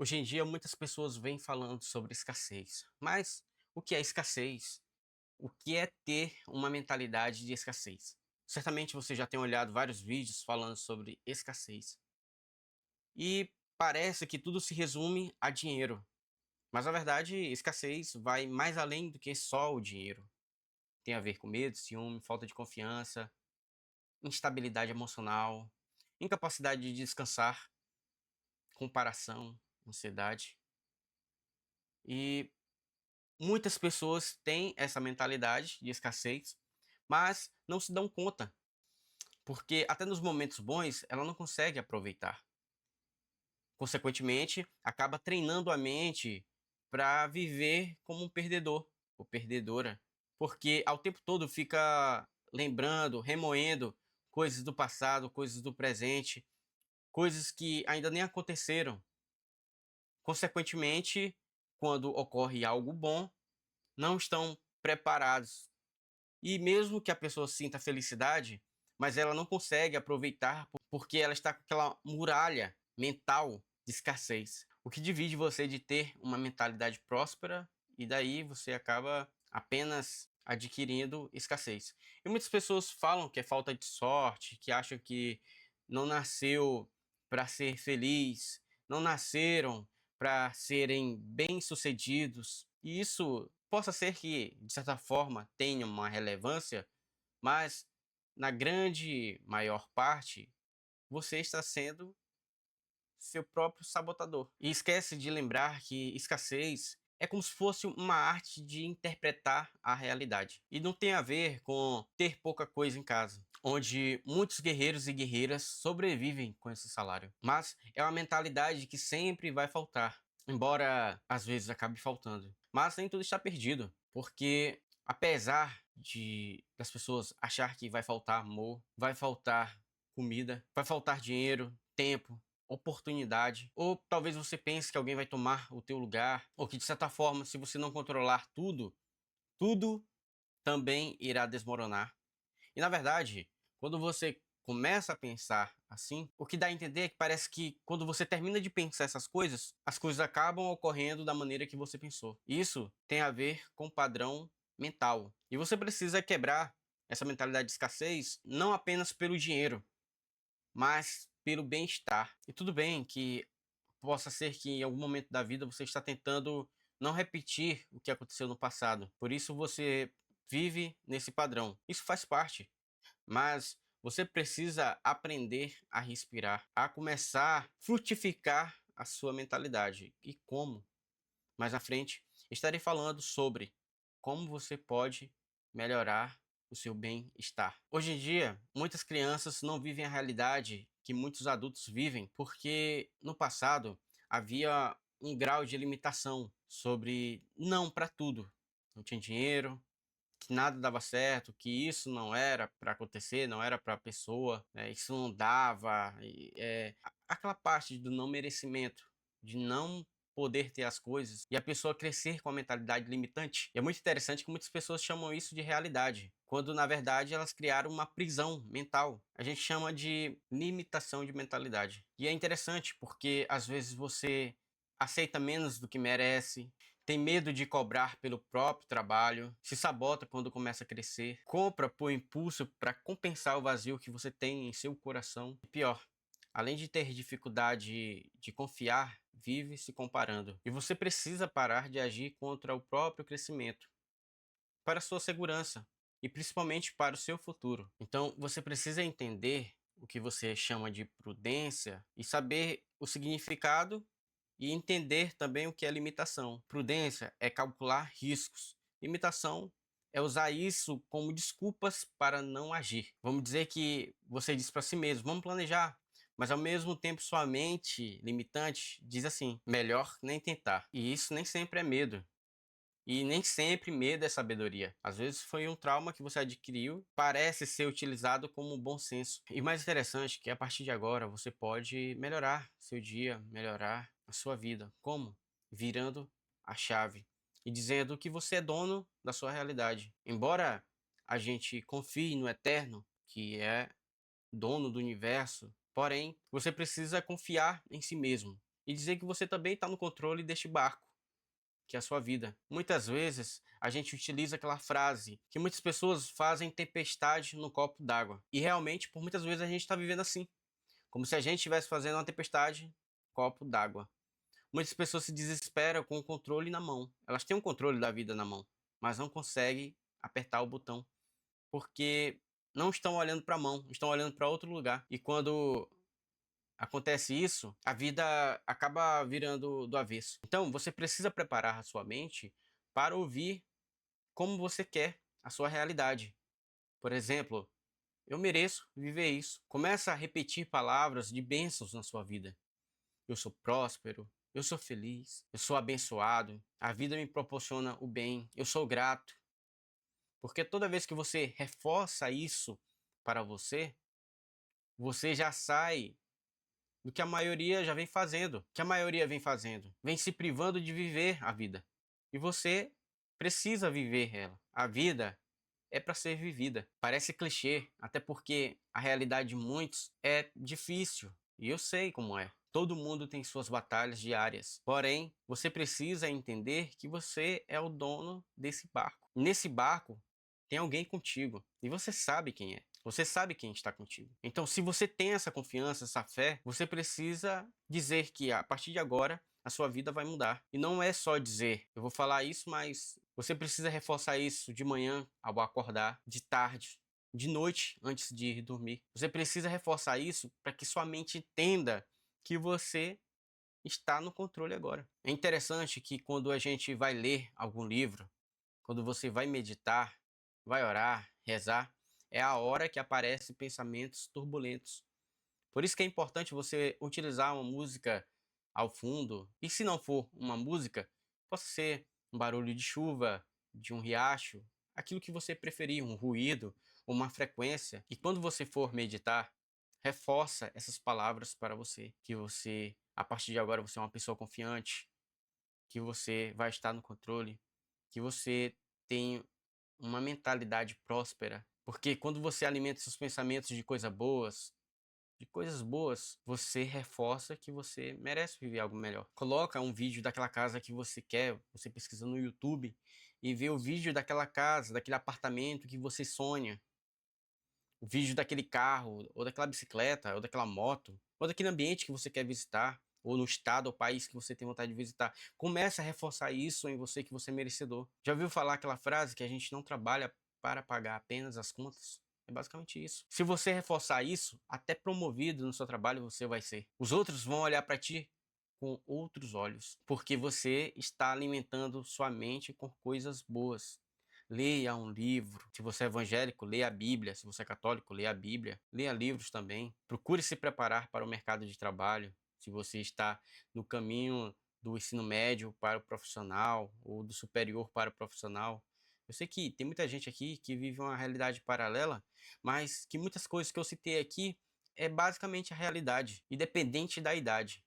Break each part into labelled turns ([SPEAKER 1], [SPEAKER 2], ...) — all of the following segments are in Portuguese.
[SPEAKER 1] Hoje em dia, muitas pessoas vêm falando sobre escassez. Mas o que é escassez? O que é ter uma mentalidade de escassez? Certamente você já tem olhado vários vídeos falando sobre escassez. E parece que tudo se resume a dinheiro. Mas na verdade, escassez vai mais além do que só o dinheiro. Tem a ver com medo, ciúme, falta de confiança, instabilidade emocional, incapacidade de descansar, comparação, ansiedade. E muitas pessoas têm essa mentalidade de escassez, mas não se dão conta, porque até nos momentos bons ela não consegue aproveitar. Consequentemente, acaba treinando a mente para viver como um perdedor ou perdedora, porque ao tempo todo fica lembrando, remoendo coisas do passado, coisas do presente, coisas que ainda nem aconteceram. Consequentemente, quando ocorre algo bom, não estão preparados. E mesmo que a pessoa sinta felicidade, mas ela não consegue aproveitar porque ela está com aquela muralha mental de escassez. O que divide você de ter uma mentalidade próspera e daí você acaba apenas adquirindo escassez. E muitas pessoas falam que é falta de sorte, que acham que não nasceu para ser feliz, não nasceram para serem bem-sucedidos. E isso possa ser que, de certa forma, tenha uma relevância, mas na grande maior parte, você está sendo seu próprio sabotador. E esquece de lembrar que escassez é como se fosse uma arte de interpretar a realidade. E não tem a ver com ter pouca coisa em casa, onde muitos guerreiros e guerreiras sobrevivem com esse salário. Mas é uma mentalidade que sempre vai faltar, embora às vezes acabe faltando. Mas nem tudo está perdido, porque apesar de das pessoas achar que vai faltar amor, vai faltar comida, vai faltar dinheiro, tempo, oportunidade, ou talvez você pense que alguém vai tomar o teu lugar, ou que de certa forma, se você não controlar tudo, tudo também irá desmoronar. E na verdade, quando você começa a pensar assim, o que dá a entender é que parece que quando você termina de pensar essas coisas, as coisas acabam ocorrendo da maneira que você pensou. Isso tem a ver com padrão mental. E você precisa quebrar essa mentalidade de escassez não apenas pelo dinheiro, mas pelo bem-estar. E tudo bem que possa ser que em algum momento da vida você está tentando não repetir o que aconteceu no passado. Por isso você vive nesse padrão. Isso faz parte, mas você precisa aprender a respirar, a começar a frutificar a sua mentalidade. E como? Mais à frente estarei falando sobre como você pode melhorar o seu bem-estar. Hoje em dia, muitas crianças não vivem a realidade que muitos adultos vivem, porque no passado havia um grau de limitação sobre não para tudo. Não tinha dinheiro, que nada dava certo, que isso não era para acontecer, não era para a pessoa, né, isso não dava. Aquela parte do não merecimento, de não poder ter as coisas e a pessoa crescer com a mentalidade limitante. E é muito interessante que muitas pessoas chamam isso de realidade, quando na verdade elas criaram uma prisão mental. A gente chama de limitação de mentalidade. E é interessante porque às vezes você aceita menos do que merece, tem medo de cobrar pelo próprio trabalho, se sabota quando começa a crescer, compra por impulso para compensar o vazio que você tem em seu coração. E pior, além de ter dificuldade de confiar, vive se comparando. E você precisa parar de agir contra o próprio crescimento, para a sua segurança e principalmente para o seu futuro. Então você precisa entender o que você chama de prudência e saber o significado e entender também o que é limitação. Prudência é calcular riscos. Limitação é usar isso como desculpas para não agir. Vamos dizer que você diz para si mesmo, vamos planejar, mas ao mesmo tempo sua mente limitante diz assim, melhor nem tentar. E isso nem sempre é medo. E nem sempre medo é sabedoria. Às vezes foi um trauma que você adquiriu, parece ser utilizado como um bom senso. E mais interessante é que a partir de agora você pode melhorar seu dia, melhorar a sua vida. Como? Virando a chave e dizendo que você é dono da sua realidade. Embora a gente confie no eterno, que é dono do universo, porém você precisa confiar em si mesmo e dizer que você também está no controle deste barco, que é a sua vida. Muitas vezes a gente utiliza aquela frase que muitas pessoas fazem tempestade no copo d'água. E realmente, por muitas vezes, a gente está vivendo assim, como se a gente estivesse fazendo uma tempestade no copo d'água. Muitas pessoas se desesperam com o controle na mão. Elas têm o controle da vida na mão, mas não conseguem apertar o botão, porque não estão olhando para a mão, estão olhando para outro lugar. E quando acontece isso, a vida acaba virando do avesso. Então, você precisa preparar a sua mente para ouvir como você quer a sua realidade. Por exemplo, eu mereço viver isso. Começa a repetir palavras de bênçãos na sua vida. Eu sou próspero, eu sou feliz, eu sou abençoado, a vida me proporciona o bem, eu sou grato. Porque toda vez que você reforça isso para você, você já sai do que a maioria já vem fazendo. O que a maioria vem fazendo? Vem se privando de viver a vida. E você precisa viver ela. A vida é para ser vivida. Parece clichê, até porque a realidade de muitos é difícil. E eu sei como é. Todo mundo tem suas batalhas diárias. Porém, você precisa entender que você é o dono desse barco. Nesse barco tem alguém contigo. E você sabe quem é. Você sabe quem está contigo. Então, se você tem essa confiança, essa fé, você precisa dizer que a partir de agora a sua vida vai mudar. E não é só dizer, eu vou falar isso, mas você precisa reforçar isso de manhã ao acordar, de tarde, de noite antes de ir dormir. Você precisa reforçar isso para que sua mente entenda que você está no controle agora. É interessante que quando a gente vai ler algum livro, quando você vai meditar, vai orar, rezar, é a hora que aparecem pensamentos turbulentos. Por isso que é importante você utilizar uma música ao fundo. E se não for uma música, possa ser um barulho de chuva, de um riacho, aquilo que você preferir, um ruído, uma frequência. E quando você for meditar, reforça essas palavras para você, que você, a partir de agora, você é uma pessoa confiante, que você vai estar no controle, que você tem uma mentalidade próspera. Porque quando você alimenta seus pensamentos de coisas boas, você reforça que você merece viver algo melhor. Coloca um vídeo daquela casa que você quer, você pesquisa no YouTube e vê o vídeo daquela casa, daquele apartamento que você sonha, o vídeo daquele carro, ou daquela bicicleta, ou daquela moto, ou daquele ambiente que você quer visitar, ou no estado ou país que você tem vontade de visitar. Comece a reforçar isso em você, que você é merecedor. Já ouviu falar aquela frase que a gente não trabalha para pagar apenas as contas? É basicamente isso. Se você reforçar isso, até promovido no seu trabalho você vai ser. Os outros vão olhar para ti com outros olhos, porque você está alimentando sua mente com coisas boas. Leia um livro. Se você é evangélico, leia a Bíblia. Se você é católico, leia a Bíblia. Leia livros também. Procure se preparar para o mercado de trabalho. Se você está no caminho do ensino médio para o profissional ou do superior para o profissional. Eu sei que tem muita gente aqui que vive uma realidade paralela, mas que muitas coisas que eu citei aqui é basicamente a realidade, independente da idade.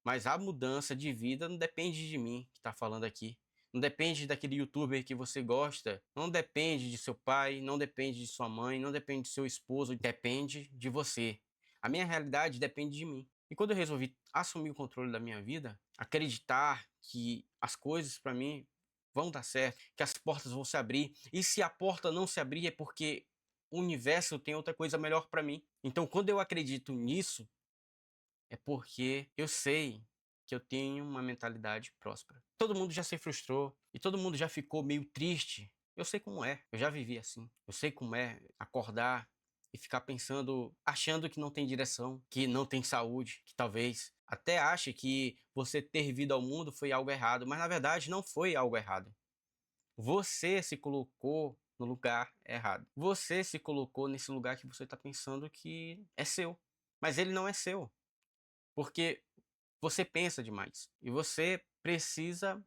[SPEAKER 1] Mas a mudança de vida não depende de mim que está falando aqui. Não depende daquele youtuber que você gosta. Não depende de seu pai, não depende de sua mãe, não depende de seu esposo. Depende de você. A minha realidade depende de mim. E quando eu resolvi assumir o controle da minha vida, acreditar que as coisas para mim vão dar certo, que as portas vão se abrir. E se a porta não se abrir é porque o universo tem outra coisa melhor para mim. Então, quando eu acredito nisso, é porque eu sei que eu tenho uma mentalidade próspera. Todo mundo já se frustrou e todo mundo já ficou meio triste. Eu sei como é, eu já vivi assim. Eu sei como é acordar e ficar pensando, achando que não tem direção, que não tem saúde, que talvez até ache que você ter vindo ao mundo foi algo errado, mas na verdade não foi algo errado. Você se colocou no lugar errado. Você se colocou nesse lugar que você está pensando que é seu, mas ele não é seu. Porque você pensa demais e você precisa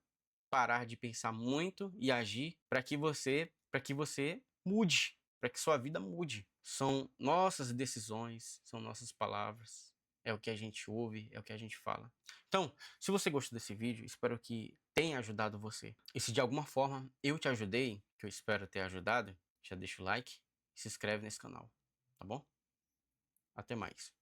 [SPEAKER 1] parar de pensar muito e agir para que você mude, para que sua vida mude. São nossas decisões, são nossas palavras, é o que a gente ouve, é o que a gente fala. Então, se você gostou desse vídeo, espero que tenha ajudado você. E se de alguma forma eu te ajudei, que eu espero ter ajudado, já deixa o like e se inscreve nesse canal, tá bom? Até mais.